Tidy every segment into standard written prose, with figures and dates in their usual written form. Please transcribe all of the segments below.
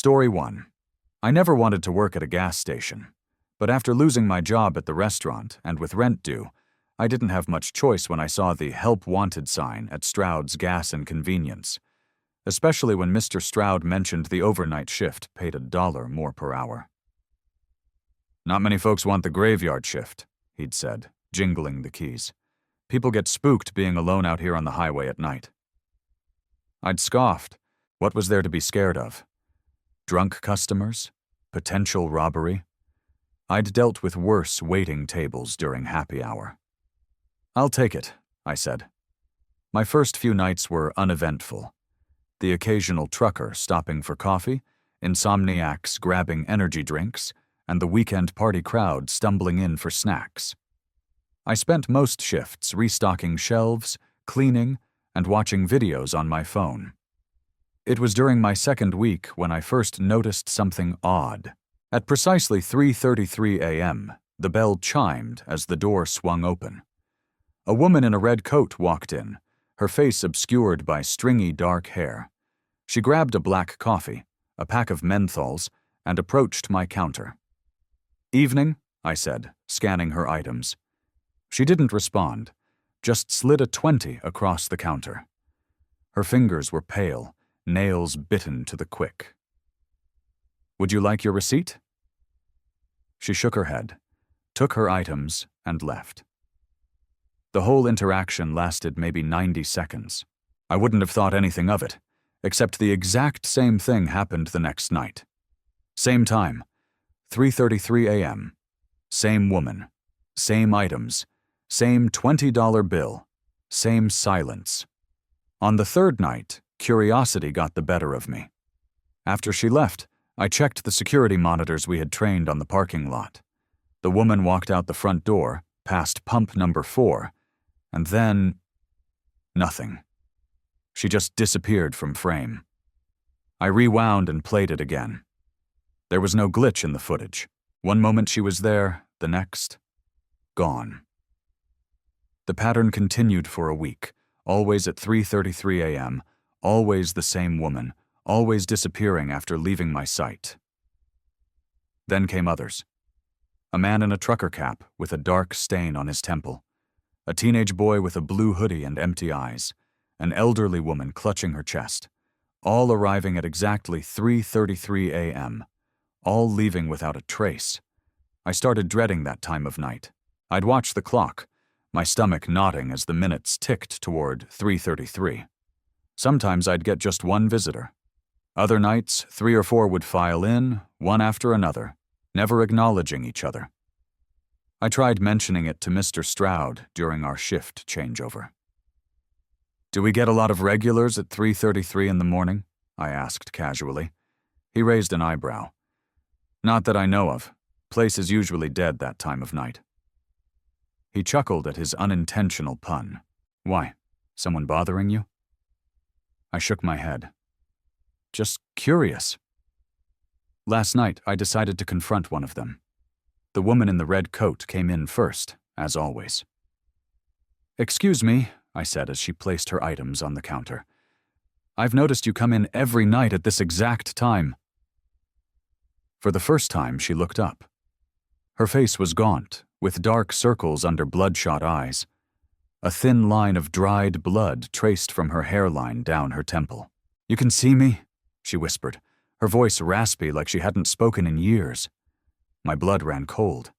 Story 1. I never wanted to work at a gas station, but after losing my job at the restaurant and with rent due, I didn't have much choice when I saw the Help Wanted sign at Stroud's Gas and Convenience, especially when Mr. Stroud mentioned the overnight shift paid $1 more per hour. "Not many folks want the graveyard shift," he'd said, jingling the keys. "People get spooked being alone out here on the highway at night." I'd scoffed. What was there to be scared of? Drunk customers? Potential robbery? I'd dealt with worse waiting tables during happy hour. "I'll take it," I said. My first few nights were uneventful. The occasional trucker stopping for coffee, insomniacs grabbing energy drinks, and the weekend party crowd stumbling in for snacks. I spent most shifts restocking shelves, cleaning, and watching videos on my phone. It was during my second week when I first noticed something odd. At precisely 3:33 a.m., the bell chimed as the door swung open. A woman in a red coat walked in, her face obscured by stringy dark hair. She grabbed a black coffee, a pack of menthols, and approached my counter. "Evening," I said, scanning her items. She didn't respond, just slid a 20 across the counter. Her fingers were pale, nails bitten to the quick. "Would you like your receipt?" She shook her head, took her items, and left. The whole interaction lasted maybe 90 seconds. I wouldn't have thought anything of it, except the exact same thing happened the next night. Same time, 3:33 a.m. Same woman, same items, same $20 bill, same silence. On the third night, curiosity got the better of me. After she left, I checked the security monitors we had trained on the parking lot. The woman walked out the front door, past pump number 4, and then nothing. She just disappeared from frame. I rewound and played it again. There was no glitch in the footage. One moment she was there, the next, gone. The pattern continued for a week, always at 3:33 a.m., always the same woman, always disappearing after leaving my sight. Then came others. A man in a trucker cap with a dark stain on his temple. A teenage boy with a blue hoodie and empty eyes. An elderly woman clutching her chest. All arriving at exactly 3:33 a.m., all leaving without a trace. I started dreading that time of night. I'd watch the clock, my stomach knotting as the minutes ticked toward 3:33. Sometimes I'd get just one visitor. Other nights, 3 or 4 would file in, one after another, never acknowledging each other. I tried mentioning it to Mr. Stroud during our shift changeover. "Do we get a lot of regulars at 3:33 in the morning?" I asked casually. He raised an eyebrow. "Not that I know of. Place is usually dead that time of night." He chuckled at his unintentional pun. "Why? Someone bothering you?" I shook my head. "Just curious." Last night, I decided to confront one of them. The woman in the red coat came in first, as always. "Excuse me," I said as she placed her items on the counter. "I've noticed you come in every night at this exact time." For the first time, she looked up. Her face was gaunt, with dark circles under bloodshot eyes. A thin line of dried blood traced from her hairline down her temple. "You can see me?" she whispered, her voice raspy like she hadn't spoken in years. My blood ran cold.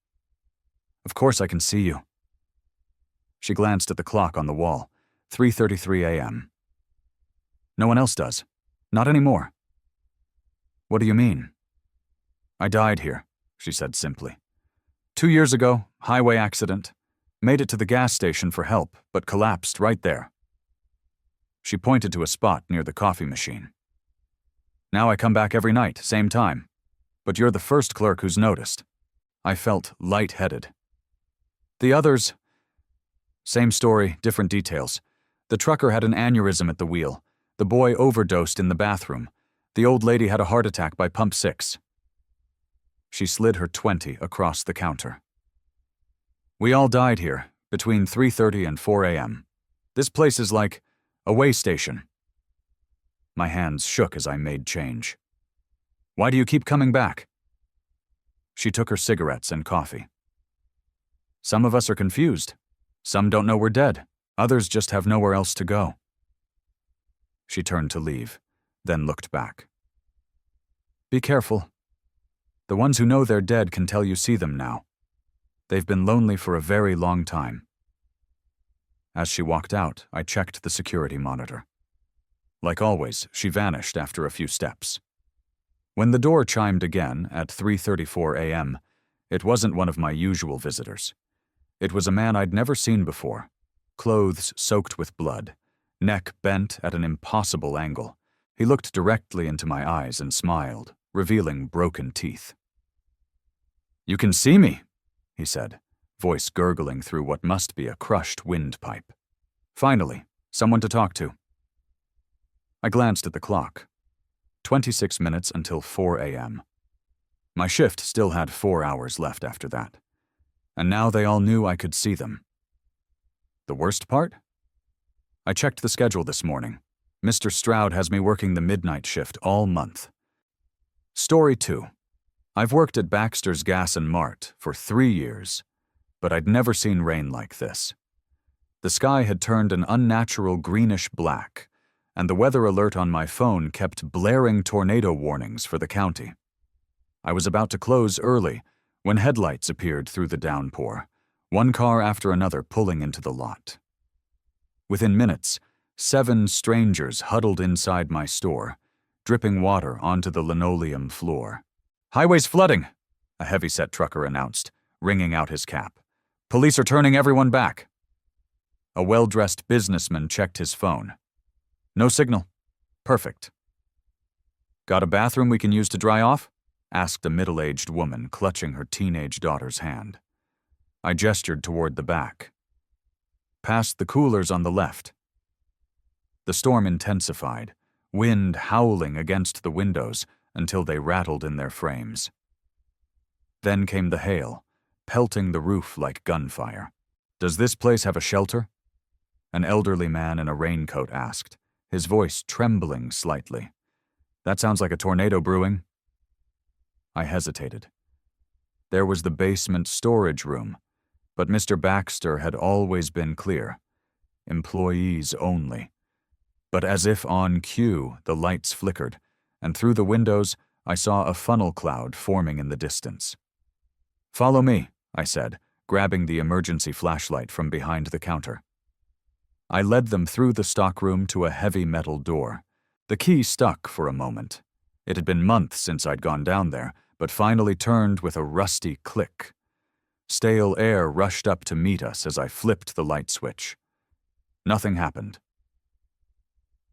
"Of course I can see you." She glanced at the clock on the wall, 3:33 a.m. "No one else does. Not anymore." "What do you mean?" "I died here," she said simply. 2 years ago, highway accident. Made it to the gas station for help, but collapsed right there." She pointed to a spot near the coffee machine. "Now I come back every night, same time. But you're the first clerk who's noticed." I felt lightheaded. "The others..." Same story, different details. The trucker had an aneurysm at the wheel. The boy overdosed in the bathroom. The old lady had a heart attack by pump 6. She slid her 20 across the counter. "We all died here, between 3:30 and 4 a.m. This place is like a way station." My hands shook as I made change. Why do you keep coming back? She took her cigarettes and coffee. Some of us are confused. Some don't know we're dead. Others just have nowhere else to go. She turned to leave, then looked back. Be careful. The ones who know they're dead can tell you see them now. They've been lonely for a very long time. As she walked out, I checked the security monitor. Like always, she vanished after a few steps. When the door chimed again at 3:34 a.m., it wasn't one of my usual visitors. It was a man I'd never seen before, clothes soaked with blood, neck bent at an impossible angle. He looked directly into my eyes and smiled, revealing broken teeth. "You can see me," he said, voice gurgling through what must be a crushed windpipe. "Finally, someone to talk to." I glanced at the clock. 26 minutes until 4 a.m. My shift still had 4 hours left after that. And now they all knew I could see them. The worst part? I checked the schedule this morning. Mr. Stroud has me working the midnight shift all month. Story 2. I've worked at Baxter's Gas and Mart for 3 years, but I'd never seen rain like this. The sky had turned an unnatural greenish black, and the weather alert on my phone kept blaring tornado warnings for the county. I was about to close early when headlights appeared through the downpour, one car after another pulling into the lot. Within minutes, 7 strangers huddled inside my store, dripping water onto the linoleum floor. "Highway's flooding," a heavyset trucker announced, wringing out his cap. "Police are turning everyone back." A well-dressed businessman checked his phone. "No signal. Perfect." "Got a bathroom we can use to dry off?" asked a middle-aged woman, clutching her teenage daughter's hand. I gestured toward the back. "Past the coolers on the left." The storm intensified, wind howling against the windows until they rattled in their frames. Then came the hail, pelting the roof like gunfire. "Does this place have a shelter?" An elderly man in a raincoat asked, his voice trembling slightly. "That sounds like a tornado brewing." I hesitated. There was the basement storage room, but Mr. Baxter had always been clear. Employees only. But as if on cue, the lights flickered, and through the windows, I saw a funnel cloud forming in the distance. "Follow me," I said, grabbing the emergency flashlight from behind the counter. I led them through the stockroom to a heavy metal door. The key stuck for a moment. It had been months since I'd gone down there, but finally turned with a rusty click. Stale air rushed up to meet us as I flipped the light switch. Nothing happened.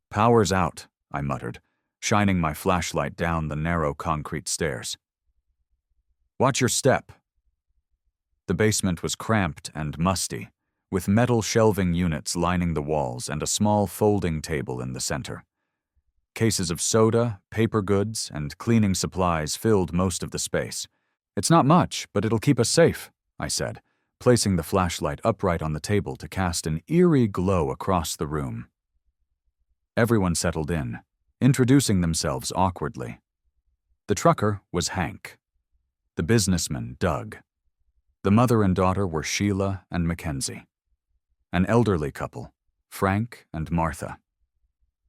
"Power's out," I muttered, shining my flashlight down the narrow concrete stairs. "Watch your step." The basement was cramped and musty, with metal shelving units lining the walls and a small folding table in the center. Cases of soda, paper goods, and cleaning supplies filled most of the space. "It's not much, but it'll keep us safe," I said, placing the flashlight upright on the table to cast an eerie glow across the room. Everyone settled in, introducing themselves awkwardly. The trucker was Hank. The businessman, Doug. The mother and daughter were Sheila and Mackenzie. An elderly couple, Frank and Martha.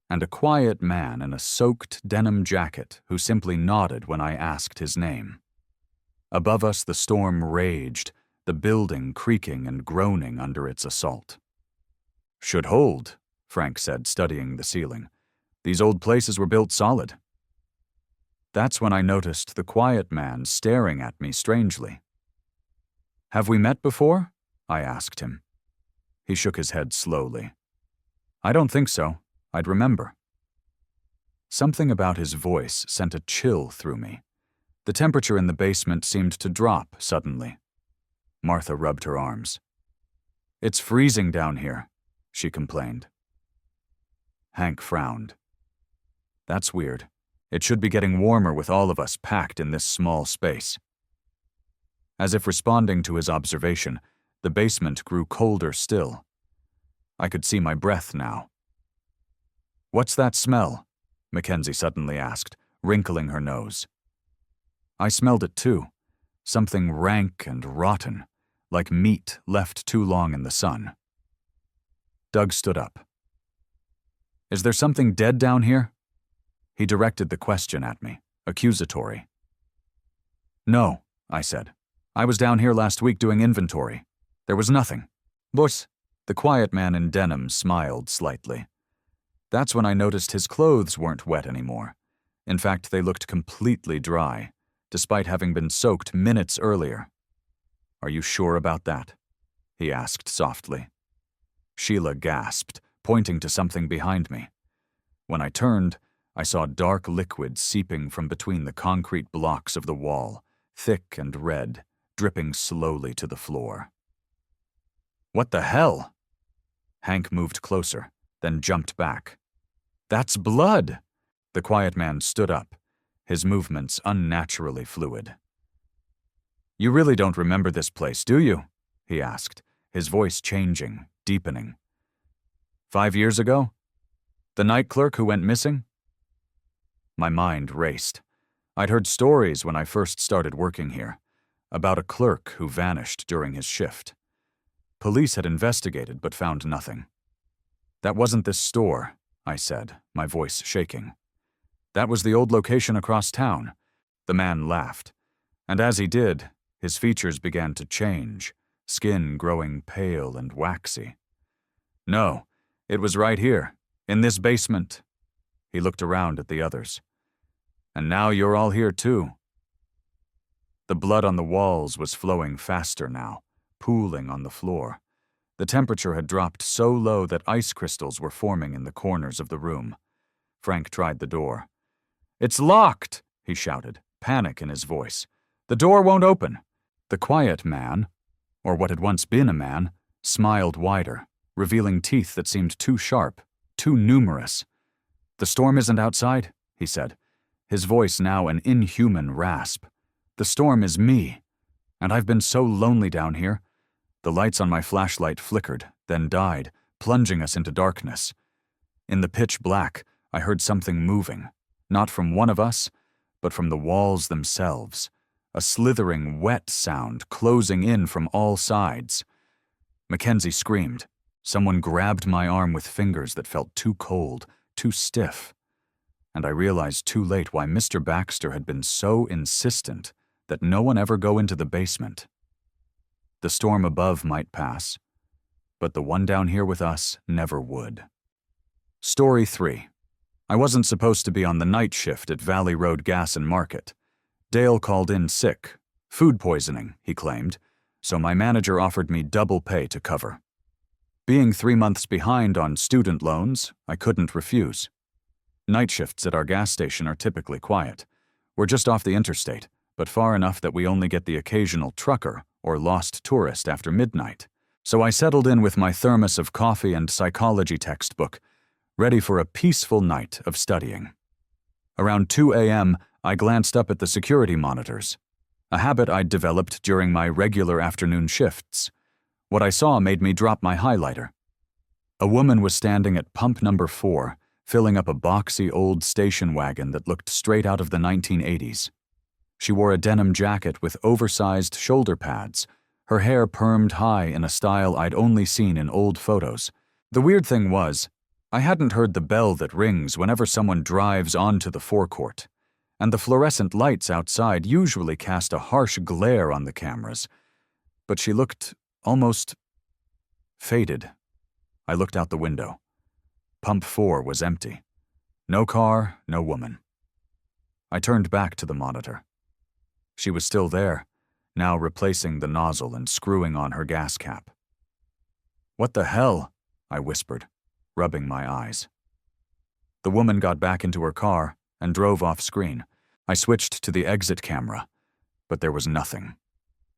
And a quiet man in a soaked denim jacket who simply nodded when I asked his name. Above us the storm raged, the building creaking and groaning under its assault. "Should hold," Frank said, studying the ceiling. "These old places were built solid." That's when I noticed the quiet man staring at me strangely. "Have we met before?" I asked him. He shook his head slowly. "I don't think so. I'd remember." Something about his voice sent a chill through me. The temperature in the basement seemed to drop suddenly. Martha rubbed her arms. "It's freezing down here," she complained. Hank frowned. "That's weird. It should be getting warmer with all of us packed in this small space." As if responding to his observation, the basement grew colder still. I could see my breath now. "What's that smell?" Mackenzie suddenly asked, wrinkling her nose. I smelled it too. Something rank and rotten, like meat left too long in the sun. Doug stood up. Is there something dead down here? He directed the question at me, accusatory. No, I said. I was down here last week doing inventory. There was nothing. Boss, the quiet man in denim smiled slightly. That's when I noticed his clothes weren't wet anymore. In fact, they looked completely dry, despite having been soaked minutes earlier. Are you sure about that? He asked softly. Sheila gasped, pointing to something behind me. When I turned, I saw dark liquid seeping from between the concrete blocks of the wall, thick and red, dripping slowly to the floor. What the hell? Hank moved closer, then jumped back. That's blood! The quiet man stood up, his movements unnaturally fluid. You really don't remember this place, do you? He asked, his voice changing, deepening. 5 years ago? The night clerk who went missing? My mind raced. I'd heard stories when I first started working here, about a clerk who vanished during his shift. Police had investigated but found nothing. That wasn't this store, I said, my voice shaking. That was the old location across town. The man laughed, and as he did, his features began to change, skin growing pale and waxy. No, it was right here, in this basement. He looked around at the others. And now you're all here too. The blood on the walls was flowing faster now, pooling on the floor. The temperature had dropped so low that ice crystals were forming in the corners of the room. Frank tried the door. It's locked, he shouted, panic in his voice. The door won't open. The quiet man, or what had once been a man, smiled wider, revealing teeth that seemed too sharp, too numerous. The storm isn't outside, he said, his voice now an inhuman rasp. The storm is me, and I've been so lonely down here. The lights on my flashlight flickered, then died, plunging us into darkness. In the pitch black, I heard something moving, not from one of us, but from the walls themselves, a slithering, wet sound closing in from all sides. Mackenzie screamed. Someone grabbed my arm with fingers that felt too cold, too stiff. And I realized too late why Mr. Baxter had been so insistent that no one ever go into the basement. The storm above might pass, but the one down here with us never would. Story 3. I wasn't supposed to be on the night shift at Valley Road Gas and Market. Dale called in sick. Food poisoning, he claimed, so my manager offered me double pay to cover. Being 3 months behind on student loans, I couldn't refuse. Night shifts at our gas station are typically quiet. We're just off the interstate, but far enough that we only get the occasional trucker or lost tourist after midnight. So I settled in with my thermos of coffee and psychology textbook, ready for a peaceful night of studying. Around 2 a.m., I glanced up at the security monitors, a habit I'd developed during my regular afternoon shifts. What I saw made me drop my highlighter. A woman was standing at pump number 4, filling up a boxy old station wagon that looked straight out of the 1980s. She wore a denim jacket with oversized shoulder pads, her hair permed high in a style I'd only seen in old photos. The weird thing was, I hadn't heard the bell that rings whenever someone drives onto the forecourt, and the fluorescent lights outside usually cast a harsh glare on the cameras. But she looked almost faded. I looked out the window. Pump 4 was empty. No car, no woman. I turned back to the monitor. She was still there, now replacing the nozzle and screwing on her gas cap. What the hell? I whispered, rubbing my eyes. The woman got back into her car and drove off screen. I switched to the exit camera, but there was nothing.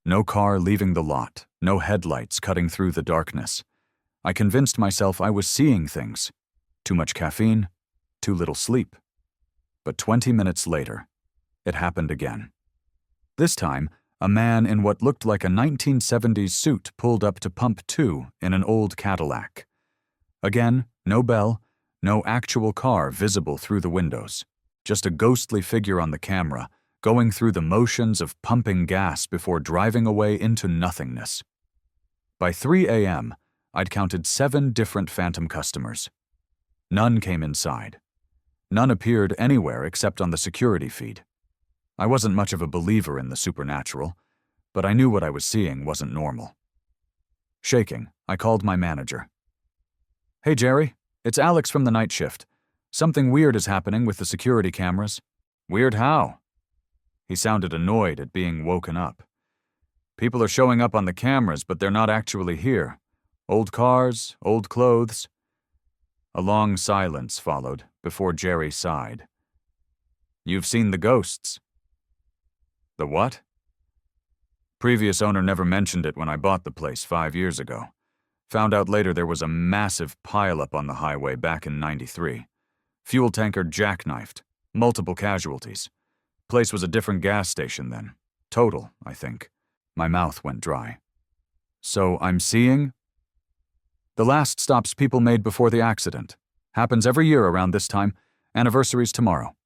No car leaving the lot, no headlights cutting through the darkness. I convinced myself I was seeing things. Too much caffeine, too little sleep. But 20 minutes later, it happened again. This time, a man in what looked like a 1970s suit pulled up to pump 2 in an old Cadillac. Again, no bell, no actual car visible through the windows. Just a ghostly figure on the camera, going through the motions of pumping gas before driving away into nothingness. By 3 a.m., I'd counted 7 different phantom customers. None came inside. None appeared anywhere except on the security feed. I wasn't much of a believer in the supernatural, but I knew what I was seeing wasn't normal. Shaking, I called my manager. "Hey, Jerry, it's Alex from the night shift. Something weird is happening with the security cameras." "Weird how?" He sounded annoyed at being woken up. "People are showing up on the cameras, but they're not actually here. Old cars, old clothes." A long silence followed before Jerry sighed. "You've seen the ghosts." "The what?" "Previous owner never mentioned it when I bought the place 5 years ago. Found out later there was a massive pileup on the highway back in '93. Fuel tanker jackknifed, multiple casualties. Place was a different gas station then. Total, I think." My mouth went dry. "So I'm seeing?" "The last stops people made before the accident. Happens every year around this time. Anniversary's tomorrow."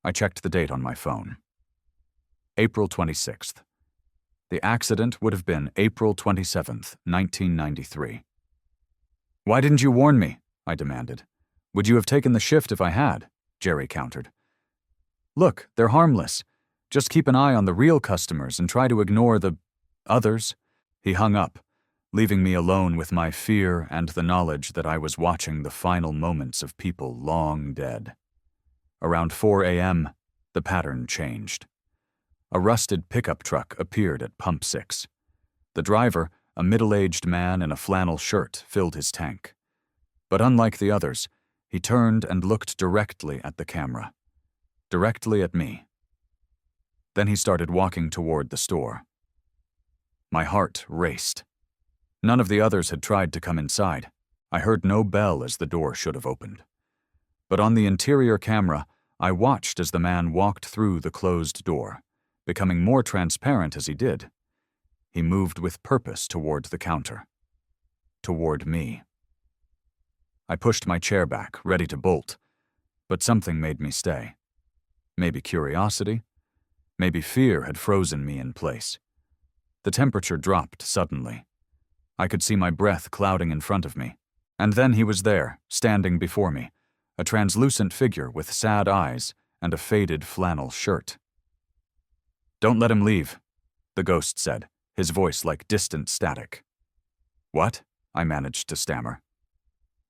I checked the date on my phone. April 26th. The accident would have been April 27th, 1993. "Why didn't you warn me?" I demanded. "Would you have taken the shift if I had?" Jerry countered. "Look, they're harmless. Just keep an eye on the real customers and try to ignore the others." He hung up, leaving me alone with my fear and the knowledge that I was watching the final moments of people long dead. Around 4 a.m., the pattern changed. A rusted pickup truck appeared at Pump 6. The driver, a middle-aged man in a flannel shirt, filled his tank. But unlike the others, he turned and looked directly at the camera. Directly at me. Then he started walking toward the store. My heart raced. None of the others had tried to come inside. I heard no bell as the door should have opened. But on the interior camera, I watched as the man walked through the closed door, becoming more transparent as he did. He moved with purpose toward the counter. Toward me. I pushed my chair back, ready to bolt, but something made me stay. Maybe curiosity. Maybe fear had frozen me in place. The temperature dropped suddenly. I could see my breath clouding in front of me. And then he was there, standing before me, a translucent figure with sad eyes and a faded flannel shirt. "Don't let him leave," the ghost said, his voice like distant static. "What?" I managed to stammer.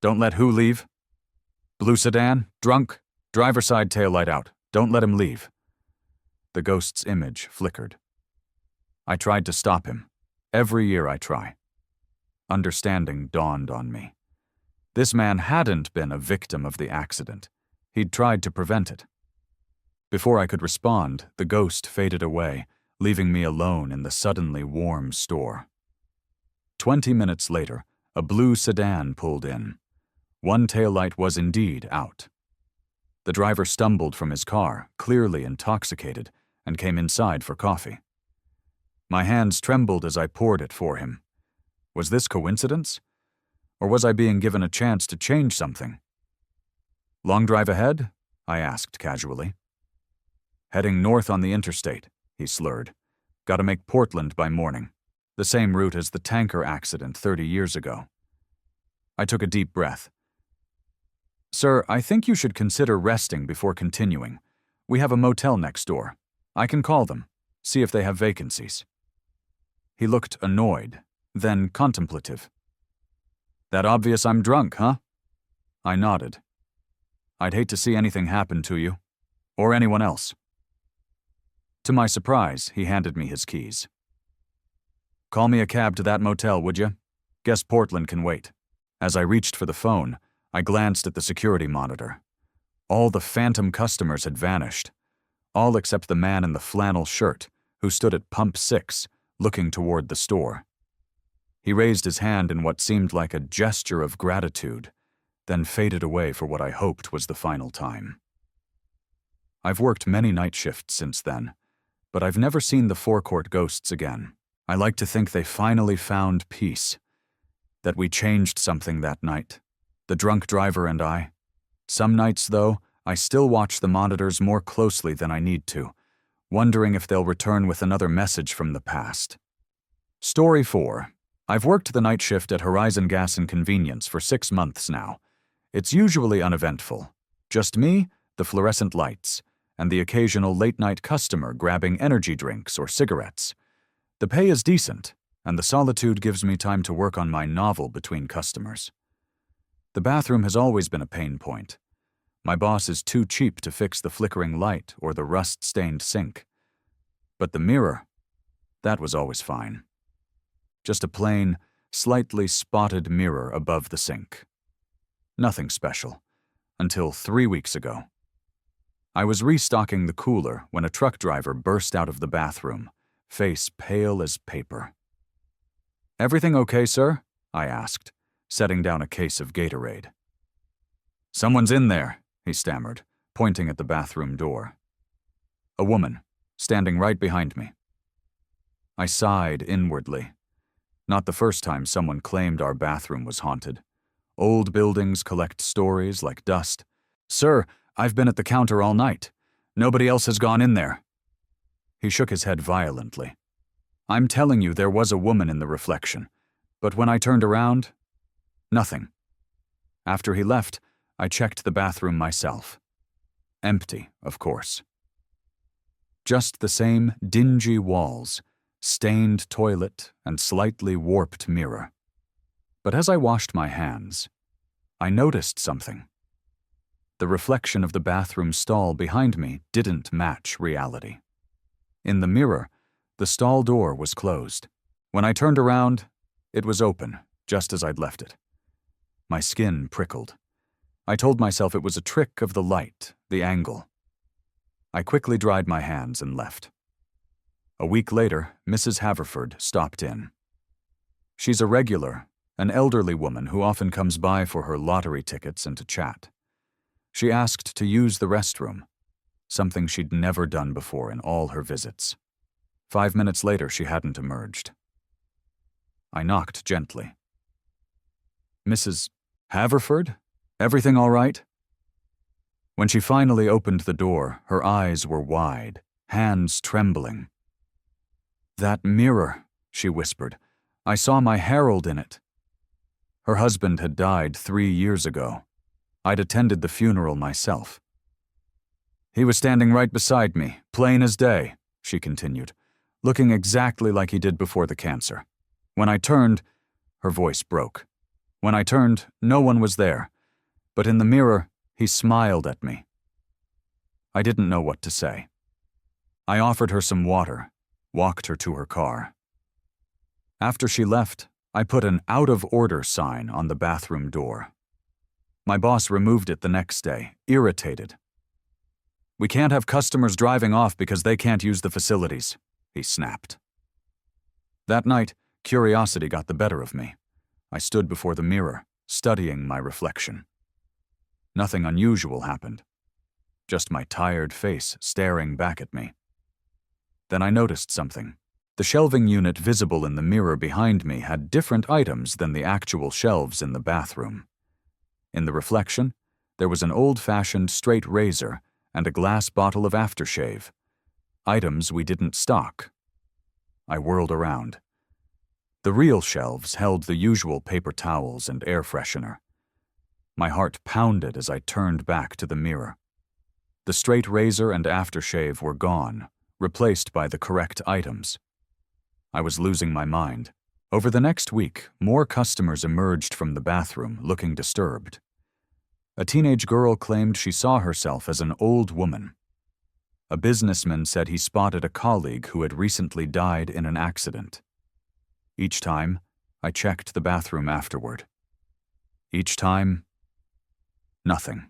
"Don't let who leave?" "Blue sedan, drunk, driver side taillight out. Don't let him leave." The ghost's image flickered. I tried to stop him. Every year I try. Understanding dawned on me. This man hadn't been a victim of the accident. He'd tried to prevent it. Before I could respond, the ghost faded away, leaving me alone in the suddenly warm store. 20 minutes later, a blue sedan pulled in. One taillight was indeed out. The driver stumbled from his car, clearly intoxicated, and came inside for coffee. My hands trembled as I poured it for him. Was this coincidence? Or was I being given a chance to change something? "Long drive ahead?" I asked casually. "Heading north on the interstate," he slurred. "Gotta make Portland by morning. The same route as the tanker accident 30 years ago." I took a deep breath. "Sir, I think you should consider resting before continuing. We have a motel next door. I can call them, see if they have vacancies." He looked annoyed, then contemplative. "That obvious I'm drunk, huh?" I nodded. "I'd hate to see anything happen to you, or anyone else." To my surprise, he handed me his keys. "Call me a cab to that motel, would you? Guess Portland can wait." As I reached for the phone, I glanced at the security monitor. All the phantom customers had vanished. All except the man in the flannel shirt, who stood at Pump 6, looking toward the store. He raised his hand in what seemed like a gesture of gratitude, then faded away for what I hoped was the final time. I've worked many night shifts since then, but I've never seen the forecourt ghosts again. I like to think they finally found peace, that we changed something that night, the drunk driver and I. Some nights, though, I still watch the monitors more closely than I need to, wondering if they'll return with another message from the past. Story 4. I've worked the night shift at Horizon Gas and Convenience for 6 months now. It's usually uneventful. Just me, the fluorescent lights, and the occasional late-night customer grabbing energy drinks or cigarettes. The pay is decent, and the solitude gives me time to work on my novel between customers. The bathroom has always been a pain point. My boss is too cheap to fix the flickering light or the rust-stained sink. But the mirror, that was always fine. Just a plain, slightly spotted mirror above the sink. Nothing special, until 3 weeks ago. I was restocking the cooler when a truck driver burst out of the bathroom, face pale as paper. "Everything okay, sir?" I asked, setting down a case of Gatorade. "Someone's in there," he stammered, pointing at the bathroom door. A woman, standing right behind me. I sighed inwardly. Not the first time someone claimed our bathroom was haunted. Old buildings collect stories like dust. "Sir, I've been at the counter all night. Nobody else has gone in there." He shook his head violently. "I'm telling you there was a woman in the reflection, but when I turned around, nothing." After he left, I checked the bathroom myself. Empty, of course. Just the same dingy walls, stained toilet, and slightly warped mirror. But as I washed my hands, I noticed something. The reflection of the bathroom stall behind me didn't match reality. In the mirror, the stall door was closed. When I turned around, it was open, just as I'd left it. My skin prickled. I told myself it was a trick of the light, the angle. I quickly dried my hands and left. A week later, Mrs. Haverford stopped in. She's a regular, an elderly woman who often comes by for her lottery tickets and to chat. She asked to use the restroom, something she'd never done before in all her visits. 5 minutes later, she hadn't emerged. I knocked gently. "Mrs. Haverford? Everything all right?" When she finally opened the door, her eyes were wide, hands trembling. "That mirror," she whispered. "I saw my Harold in it." Her husband had died 3 years ago. I'd attended the funeral myself. "He was standing right beside me, plain as day," she continued, looking exactly like he did before the cancer. "When I turned," her voice broke. "When I turned, no one was there. But in the mirror, he smiled at me." I didn't know what to say. I offered her some water, walked her to her car. After she left, I put an out-of-order sign on the bathroom door. My boss removed it the next day, irritated. "We can't have customers driving off because they can't use the facilities," he snapped. That night, curiosity got the better of me. I stood before the mirror, studying my reflection. Nothing unusual happened. Just my tired face staring back at me. Then I noticed something. The shelving unit visible in the mirror behind me had different items than the actual shelves in the bathroom. In the reflection, there was an old-fashioned straight razor and a glass bottle of aftershave, items we didn't stock. I whirled around. The real shelves held the usual paper towels and air freshener. My heart pounded as I turned back to the mirror. The straight razor and aftershave were gone, replaced by the correct items. I was losing my mind. Over the next week, more customers emerged from the bathroom looking disturbed. A teenage girl claimed she saw herself as an old woman. A businessman said he spotted a colleague who had recently died in an accident. Each time, I checked the bathroom afterward. Each time, nothing.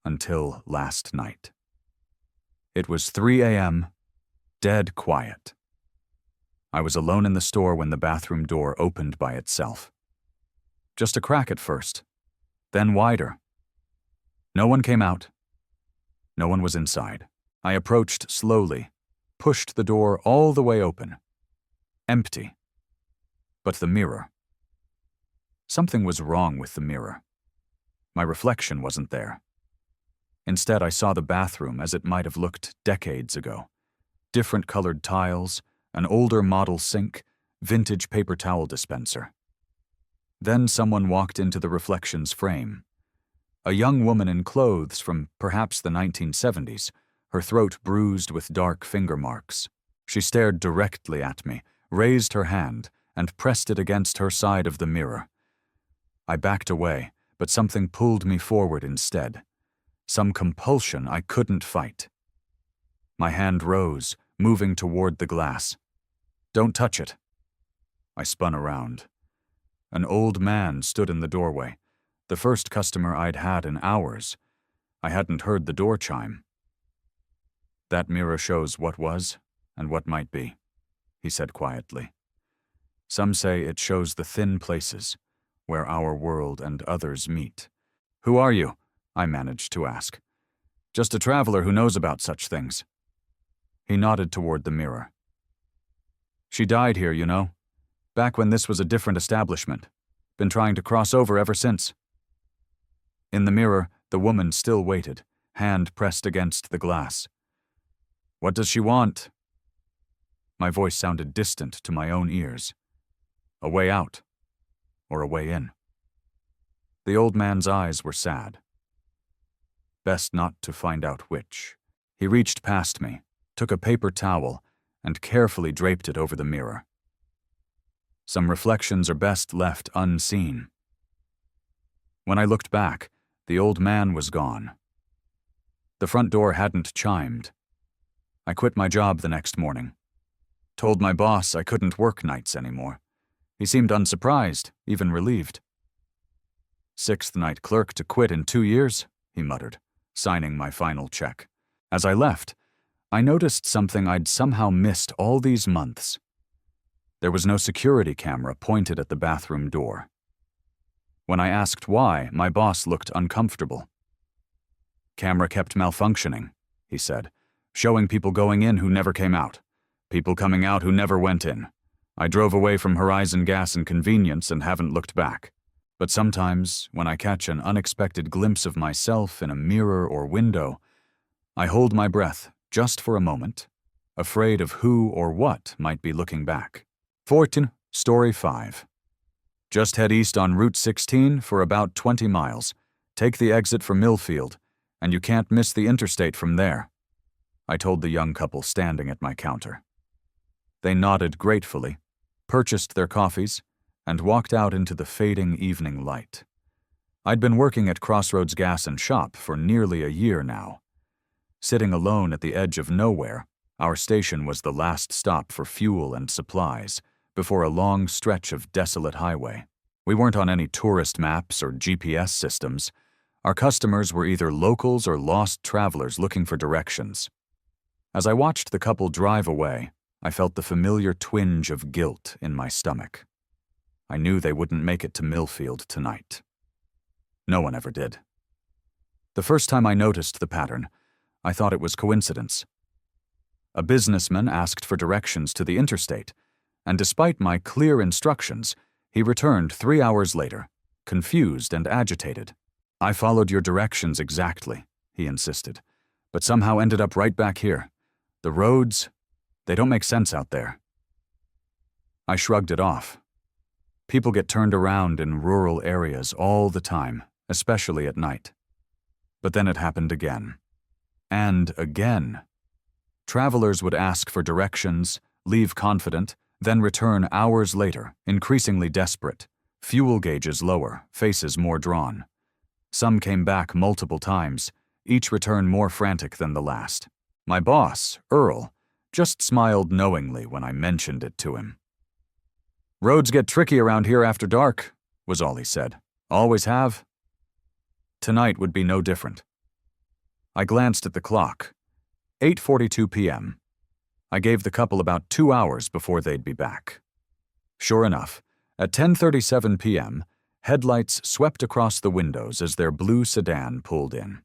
Until last night. It was 3 a.m., dead quiet. I was alone in the store when the bathroom door opened by itself. Just a crack at first, then wider. No one came out. No one was inside. I approached slowly, pushed the door all the way open. Empty. But the mirror. Something was wrong with the mirror. My reflection wasn't there. Instead, I saw the bathroom as it might have looked decades ago, Different colored tiles, an older model sink, vintage paper towel dispenser. Then someone walked into the reflection's frame. A young woman in clothes from perhaps the 1970s, her throat bruised with dark finger marks. She stared directly at me, raised her hand, and pressed it against her side of the mirror. I backed away, but something pulled me forward instead. Some compulsion I couldn't fight. My hand rose, moving toward the glass. "Don't touch it." I spun around. An old man stood in the doorway, the first customer I'd had in hours. I hadn't heard the door chime. "That mirror shows what was and what might be," he said quietly. "Some say it shows the thin places, where our world and others meet." "Who are you?" I managed to ask. "Just a traveler who knows about such things." He nodded toward the mirror. "She died here, you know, back when this was a different establishment. Been trying to cross over ever since." In the mirror, the woman still waited, hand pressed against the glass. "What does she want?" My voice sounded distant to my own ears. A way out, or a way in? The old man's eyes were sad. Best not to find out which. He reached past me, took a paper towel, and carefully draped it over the mirror. Some reflections are best left unseen. When I looked back, the old man was gone. The front door hadn't chimed. I quit my job the next morning. Told my boss I couldn't work nights anymore. He seemed unsurprised, even relieved. "Sixth night clerk to quit in 2 years," he muttered, signing my final check. As I left, I noticed something I'd somehow missed all these months. There was no security camera pointed at the bathroom door. When I asked why, my boss looked uncomfortable. "Camera kept malfunctioning," he said, "showing people going in who never came out, people coming out who never went in. I drove away from Horizon Gas and Convenience and haven't looked back. But sometimes, when I catch an unexpected glimpse of myself in a mirror or window, I hold my breath just for a moment, afraid of who or what might be looking back." 14, Story 5. "Just head east on Route 16 for about 20 miles. Take the exit for Millfield, and you can't miss the interstate from there," I told the young couple standing at my counter. They nodded gratefully, purchased their coffees, and walked out into the fading evening light. I'd been working at Crossroads Gas and Shop for nearly a year now. Sitting alone at the edge of nowhere, our station was the last stop for fuel and supplies before a long stretch of desolate highway. We weren't on any tourist maps or GPS systems. Our customers were either locals or lost travelers looking for directions. As I watched the couple drive away, I felt the familiar twinge of guilt in my stomach. I knew they wouldn't make it to Millfield tonight. No one ever did. The first time I noticed the pattern, I thought it was coincidence. A businessman asked for directions to the interstate, and despite my clear instructions, he returned 3 hours later, confused and agitated. "I followed your directions exactly," he insisted, "but somehow ended up right back here. The roads, they don't make sense out there." I shrugged it off. People get turned around in rural areas all the time, especially at night. But then it happened again. And again. Travelers would ask for directions, leave confident, then return hours later, increasingly desperate, fuel gauges lower, faces more drawn. Some came back multiple times, each return more frantic than the last. My boss, Earl, just smiled knowingly when I mentioned it to him. "Roads get tricky around here after dark," was all he said. "Always have." Tonight would be no different. I glanced at the clock. 8:42 p.m. I gave the couple about 2 hours before they'd be back. Sure enough, at 10:37 p.m., headlights swept across the windows as their blue sedan pulled in.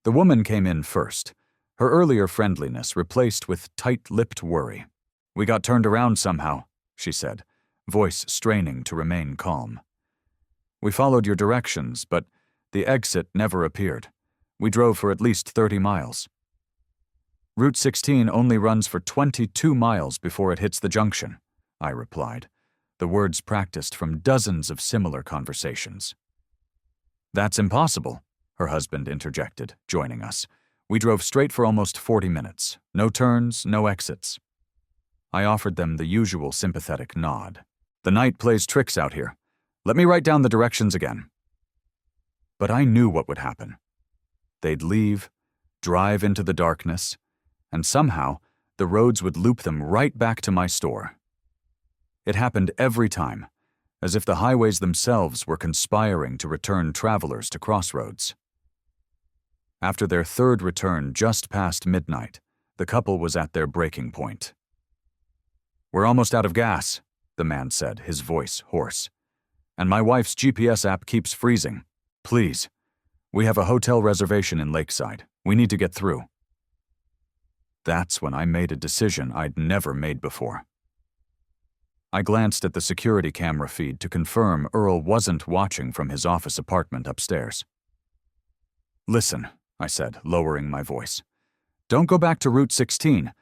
The woman came in first, her earlier friendliness replaced with tight-lipped worry. "We got turned around somehow," she said, voice straining to remain calm. "We followed your directions, but the exit never appeared. We drove for at least 30 miles. Route 16 only runs for 22 miles before it hits the junction, I replied, the words practiced from dozens of similar conversations. That's impossible, her husband interjected, joining us. We drove straight for almost 40 minutes. No turns, no exits. I offered them the usual sympathetic nod. The night plays tricks out here. Let me write down the directions again. But I knew what would happen. They'd leave, drive into the darkness, and somehow the roads would loop them right back to my store. It happened every time, as if the highways themselves were conspiring to return travelers to Crossroads. After their third return just past midnight, the couple was at their breaking point. "We're almost out of gas," the man said, his voice hoarse. "And my wife's GPS app keeps freezing. Please. We have a hotel reservation in Lakeside. We need to get through." That's when I made a decision I'd never made before. I glanced at the security camera feed to confirm Earl wasn't watching from his office apartment upstairs. "Listen," I said, lowering my voice. "Don't go back to Route 16.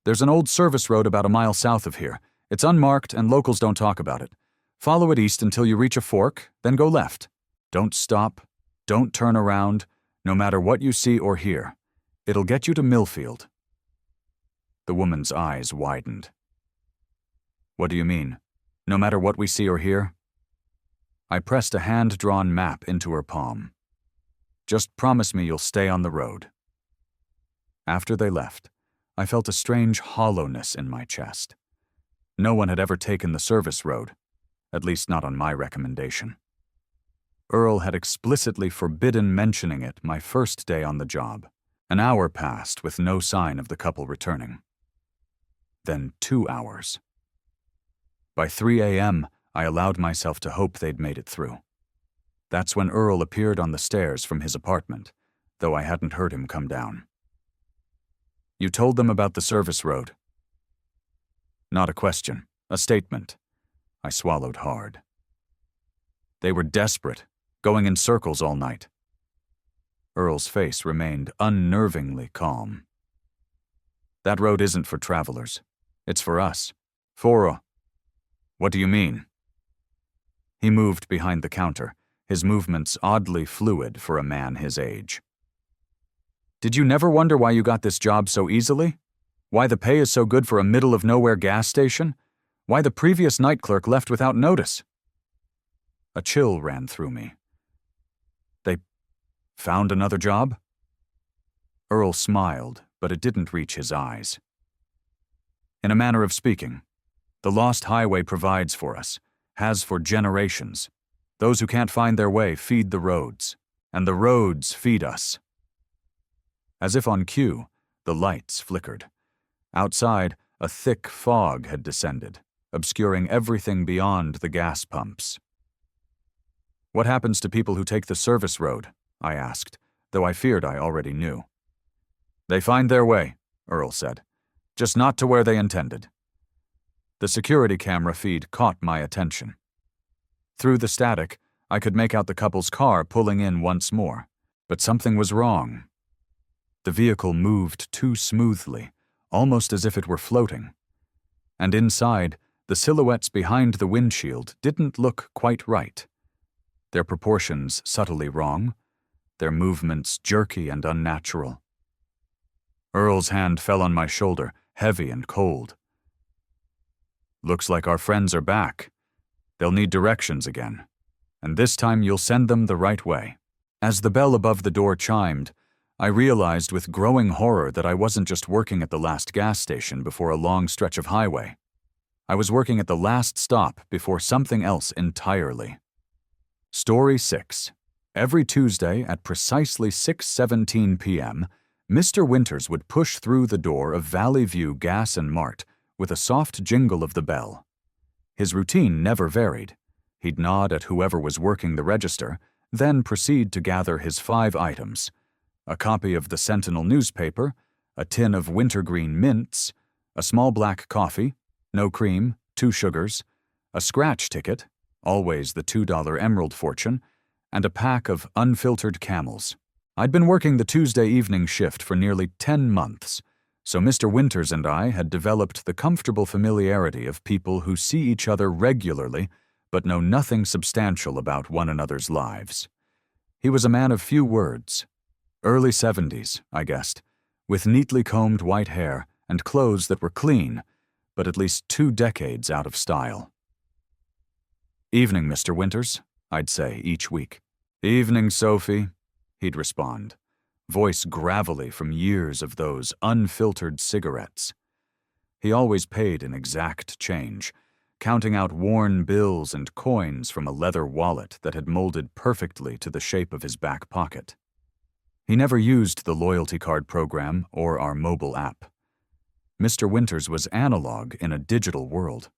There's an old service road about a mile south of here. It's unmarked and locals don't talk about it. Follow it east until you reach a fork, then go left. Don't stop. Don't turn around, no matter what you see or hear. It'll get you to Millfield." The woman's eyes widened. "What do you mean? No matter what we see or hear?" I pressed a hand-drawn map into her palm. "Just promise me you'll stay on the road." After they left, I felt a strange hollowness in my chest. No one had ever taken the service road, at least not on my recommendation. Earl had explicitly forbidden mentioning it my first day on the job. An hour passed with no sign of the couple returning. Then 2 hours. By 3 a.m., I allowed myself to hope they'd made it through. That's when Earl appeared on the stairs from his apartment, though I hadn't heard him come down. "You told them about the service road?" Not a question, a statement. I swallowed hard. "They were desperate, going in circles all night." Earl's face remained unnervingly calm. "That road isn't for travelers. It's for us. What do you mean?" He moved behind the counter, his movements oddly fluid for a man his age. "Did you never wonder why you got this job so easily? Why the pay is so good for a middle-of-nowhere gas station? Why the previous night clerk left without notice?" A chill ran through me. "They found another job?" Earl smiled, but it didn't reach his eyes. "In a manner of speaking, the Lost Highway provides for us, has for generations. Those who can't find their way feed the roads, and the roads feed us." As if on cue, the lights flickered. Outside, a thick fog had descended, obscuring everything beyond the gas pumps. "What happens to people who take the service road?" I asked, though I feared I already knew. "They find their way," Earl said, "just not to where they intended." The security camera feed caught my attention. Through the static, I could make out the couple's car pulling in once more, but something was wrong. The vehicle moved too smoothly, almost as if it were floating. And inside, the silhouettes behind the windshield didn't look quite right. Their proportions subtly wrong, their movements jerky and unnatural. Earl's hand fell on my shoulder, heavy and cold. "Looks like our friends are back. They'll need directions again, and this time you'll send them the right way." As the bell above the door chimed, I realized with growing horror that I wasn't just working at the last gas station before a long stretch of highway. I was working at the last stop before something else entirely. Story 6. Every Tuesday at precisely 6:17 p.m., Mr. Winters would push through the door of Valley View Gas and Mart with a soft jingle of the bell. His routine never varied. He'd nod at whoever was working the register, then proceed to gather his 5 items: a copy of the Sentinel newspaper, a tin of wintergreen mints, a small black coffee, no cream, 2 sugars, a scratch ticket, always the $2 Emerald Fortune, and a pack of unfiltered Camels. I'd been working the Tuesday evening shift for nearly 10 months, So Mr. Winters and I had developed the comfortable familiarity of people who see each other regularly but know nothing substantial about one another's lives. He was a man of few words. Early 70s, I guessed, with neatly combed white hair and clothes that were clean, but at least 2 decades out of style. "Evening, Mr. Winters," I'd say each week. "Evening, Sophie," he'd respond, voice gravelly from years of those unfiltered cigarettes. He always paid in exact change, counting out worn bills and coins from a leather wallet that had molded perfectly to the shape of his back pocket. He never used the loyalty card program or our mobile app. Mr. Winters was analog in a digital world.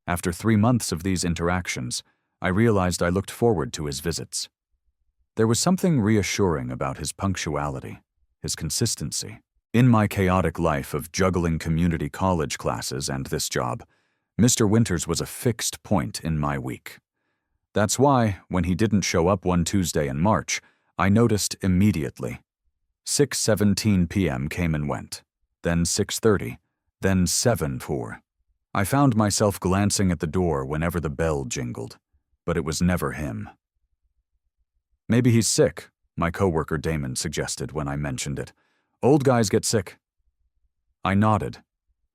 After 3 months of these interactions, I realized I looked forward to his visits. There was something reassuring about his punctuality, his consistency. In my chaotic life of juggling community college classes and this job, Mr. Winters was a fixed point in my week. That's why, when he didn't show up one Tuesday in March, I noticed immediately. 6:17 p.m. came and went, then 6:30, then 7:04. I found myself glancing at the door whenever the bell jingled, but it was never him. "Maybe he's sick," my coworker Damon suggested when I mentioned it. "Old guys get sick." I nodded,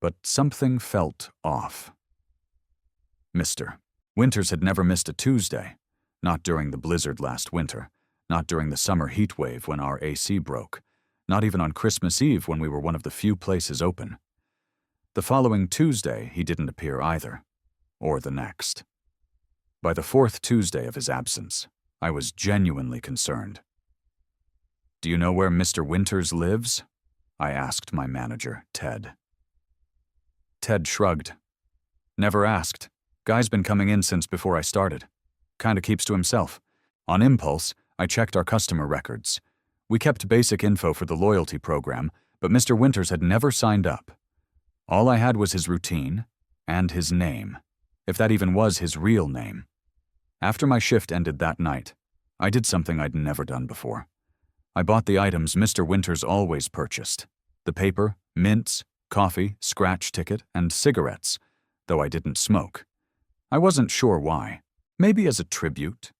but something felt off. Mr. Winters had never missed a Tuesday, not during the blizzard last winter, not during the summer heat wave when our AC broke, not even on Christmas Eve when we were one of the few places open. The following Tuesday, he didn't appear either, or the next. By the 4th Tuesday of his absence, I was genuinely concerned. "Do you know where Mr. Winters lives?" I asked my manager, Ted. Ted shrugged. "Never asked. Guy's been coming in since before I started. Kinda keeps to himself. On impulse, I checked our customer records. We kept basic info for the loyalty program, but Mr. Winters had never signed up. All I had was his routine and his name, if that even was his real name. After my shift ended that night, I did something I'd never done before. I bought the items Mr. Winters always purchased: the paper, mints, coffee, scratch ticket, and cigarettes, though I didn't smoke. I wasn't sure why. Maybe as a tribute.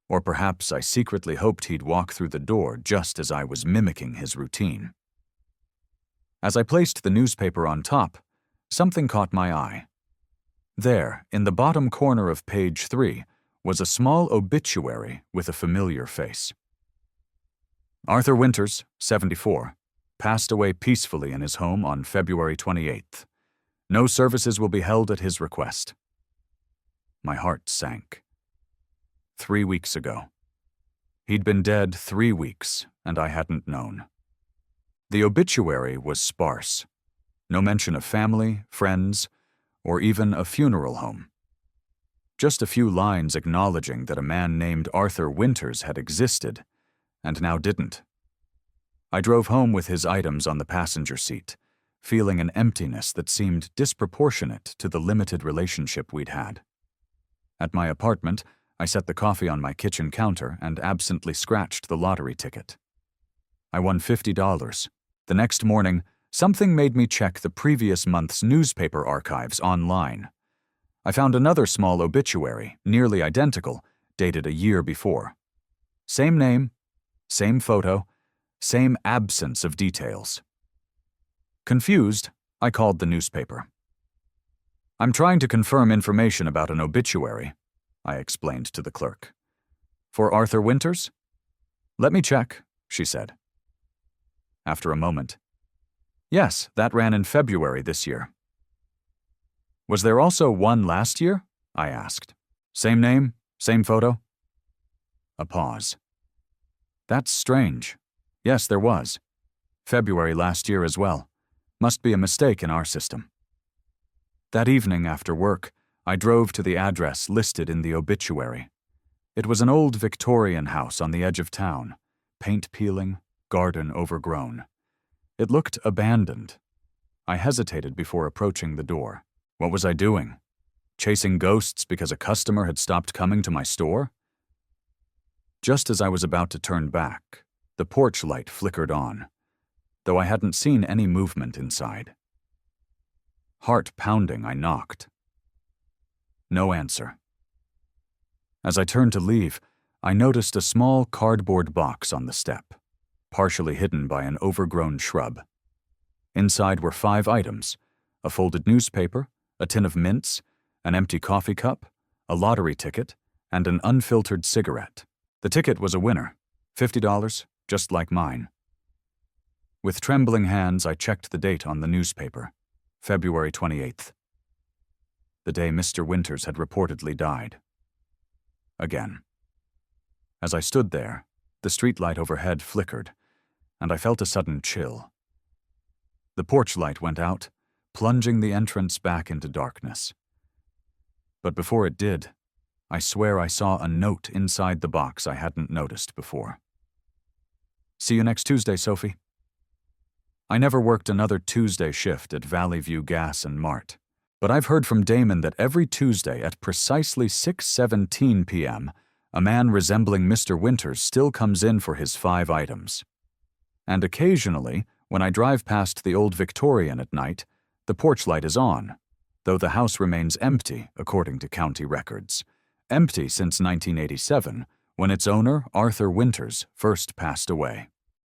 Or perhaps I secretly hoped he'd walk through the door just as I was mimicking his routine. As I placed the newspaper on top, something caught my eye. There, in the bottom corner of page 3, was a small obituary with a familiar face. "Arthur Winters, 74, passed away peacefully in his home on February 28th. No services will be held at his request." My heart sank. 3 weeks ago. He'd been dead 3 weeks, and I hadn't known. The obituary was sparse. No mention of family, friends, or even a funeral home. Just a few lines acknowledging that a man named Arthur Winters had existed, and now didn't. I drove home with his items on the passenger seat, feeling an emptiness that seemed disproportionate to the limited relationship we'd had. At my apartment, I set the coffee on my kitchen counter and absently scratched the lottery ticket. I won $50. The next morning, something made me check the previous month's newspaper archives online. I found another small obituary, nearly identical, dated a year before. Same name, same photo, same absence of details. Confused, I called the newspaper. "I'm trying to confirm information about an obituary," I explained to the clerk. "For Arthur Winters?" "Let me check," she said. After a moment, "Yes, that ran in February this year." "Was there also one last year?" I asked. "Same name, same photo?" A pause. "That's strange. Yes, there was. February last year as well. Must be a mistake in our system." That evening after work, I drove to the address listed in the obituary. It was an old Victorian house on the edge of town, paint peeling, garden overgrown. It looked abandoned. I hesitated before approaching the door. What was I doing? Chasing ghosts because a customer had stopped coming to my store? Just as I was about to turn back, the porch light flickered on. though I hadn't seen any movement inside. Heart pounding, I knocked. No answer. As I turned to leave, I noticed a small cardboard box on the step, partially hidden by an overgrown shrub. Inside were 5 items: a folded newspaper, a tin of mints, an empty coffee cup, a lottery ticket, and an unfiltered cigarette. The ticket was a winner, $50, just like mine. With trembling hands, I checked the date on the newspaper, February 28th. The day Mr. Winters had reportedly died. Again. As I stood there, the streetlight overhead flickered, and I felt a sudden chill. The porch light went out, plunging the entrance back into darkness. But before it did, I swear I saw a note inside the box I hadn't noticed before. See you next Tuesday, Sophie. I never worked another Tuesday shift at Valley View Gas and Mart, but I've heard from Damon that every Tuesday at precisely 6:17 p.m., a man resembling Mr. Winters still comes in for his 5 items. And occasionally, when I drive past the old Victorian at night, the porch light is on, though the house remains empty, according to county records. Empty since 1987, when its owner, Arthur Winters, first passed away.